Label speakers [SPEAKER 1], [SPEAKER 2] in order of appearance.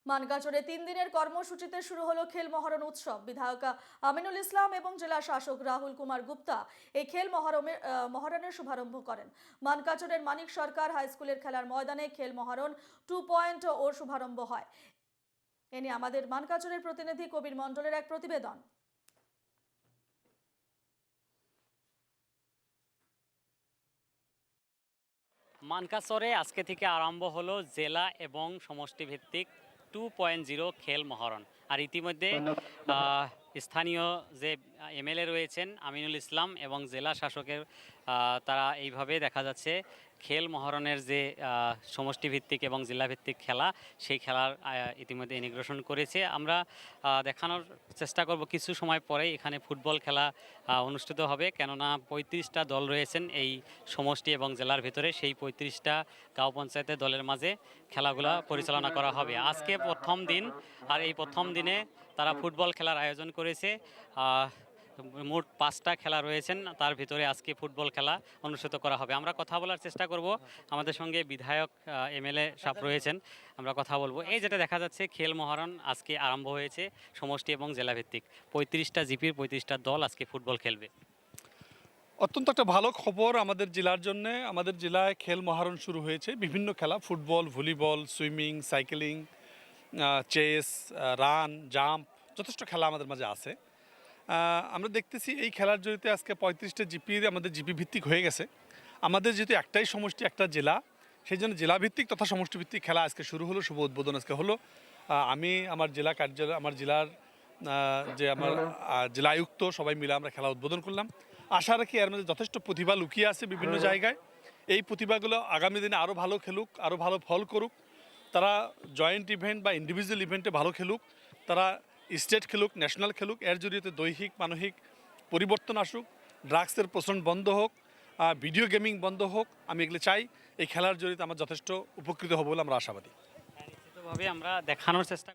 [SPEAKER 1] মানগাচরে 3 দিনের কর্মসূচিতে শুরু হলো খেল মহারণ উৎসব। বিধায়ক আমিনুল ইসলাম এবং জেলা শাসক রাহুল কুমার গুপ্তা এই খেল মহারণের শুভারম্ভ করেন। মানগাচরের মানিক সরকার হাই স্কুলের খেলার ময়দানে খেল মহারণ 2.0 ওর শুভারম্ভ হয়। এ নিয়ে আমাদের মানগাচরের প্রতিনিধি কবির মণ্ডলের এক প্রতিবেদন।
[SPEAKER 2] মানকাচরে আজকে থেকে আরম্ভ হলো জেলা এবং সমষ্টি ভিত্তিক 2.0 খেল মহারণ। আর ইতিমধ্যে স্থানীয় যে এমএলএ রয়েছেন আমিনুল ইসলাম এবং জেলা শাসকের তারা এইভাবে দেখা যাচ্ছে খেল মহারণের যে সমষ্টি ভিত্তিক এবং জেলা ভিত্তিক খেলা, সেই খেলার ইতিমধ্যে ইনিগ্রেশন করেছে। আমরা দেখানোর চেষ্টা করব কিছু সময় পরে এখানে ফুটবল খেলা অনুষ্ঠিত হবে, কেননা 35টা দল রয়েছেন এই সমষ্টি এবং জেলার ভিতরে। সেই 35টা গাঁও পঞ্চায়েতের দলের মাঝে খেলাগুলা পরিচালনা করা হবে। আজকে প্রথম দিন, আর এই প্রথম দিনে তারা ফুটবল খেলার আয়োজন করেছে। মোট 5টা খেলা রয়েছেন, তার ভিতরে আজকে ফুটবল খেলা অনুষ্ঠিত করা হবে। আমরা কথা বলার চেষ্টা করব, আমাদের সঙ্গে বিধায়ক এমএলএ সাহেব রয়েছেন, আমরা কথা বলবো। এই যেটা দেখা যাচ্ছে খেল মহারণ আজকে আরম্ভ হয়েছে সমষ্টি এবং জেলা ভিত্তিক। 35টা জিপির 35টা দল আজকে ফুটবল খেলবে।
[SPEAKER 3] অত্যন্ত একটা ভালো খবর আমাদের জেলার জন্য। আমাদের জেলায় খেল মহারণ শুরু হয়েছে, বিভিন্ন খেলা, football, volleyball, swimming, cycling, chess, run, jump, যথেষ্ট খেলা আমাদের মাঝে আছে। আমরা দেখতেছি এই খেলার জড়িতে আজকে 35টা জিপির আমাদের জিপি ভিত্তিক হয়ে গেছে। আমাদের যেহেতু একটাই সমষ্টি, একটা জেলা, সেই জন্য জেলা ভিত্তিক তথা সমষ্টি ভিত্তিক খেলা আজকে শুরু হলো, শুভ উদ্বোধন আজকে হলো। আমি আমার জেলা কার্যালয়, আমার জেলার যে আমার জেলা আয়ুক্ত, সবাই মিলে আমরা খেলা উদ্বোধন করলাম। আশা রাখি এর মধ্যে যথেষ্ট প্রতিভা লুকিয়ে আছে বিভিন্ন জায়গায়। এই প্রতিভাগুলো আগামী দিনে আরও ভালো খেলুক, আরও ভালো ফল করুক। তারা জয়েন্ট ইভেন্ট বা ইন্ডিভিজুয়াল ইভেন্টে ভালো খেলুক, তারা স্টেট খেলুক, ন্যাশনাল খেলুক। এর জড়িয়ে দৈহিক মানসিক পরিবর্তন আসুক, ড্রাগসের প্রচলন বন্ধ হোক, ভিডিও গেমিং বন্ধ হোক। আমি এগুলো চাই। এই খেলার জড়িয়ে আমরা যথেষ্ট উপকৃত হব বলে আমরা আশাবাদী।
[SPEAKER 2] নিশ্চিতভাবে আমরা দেখানোর চেষ্টা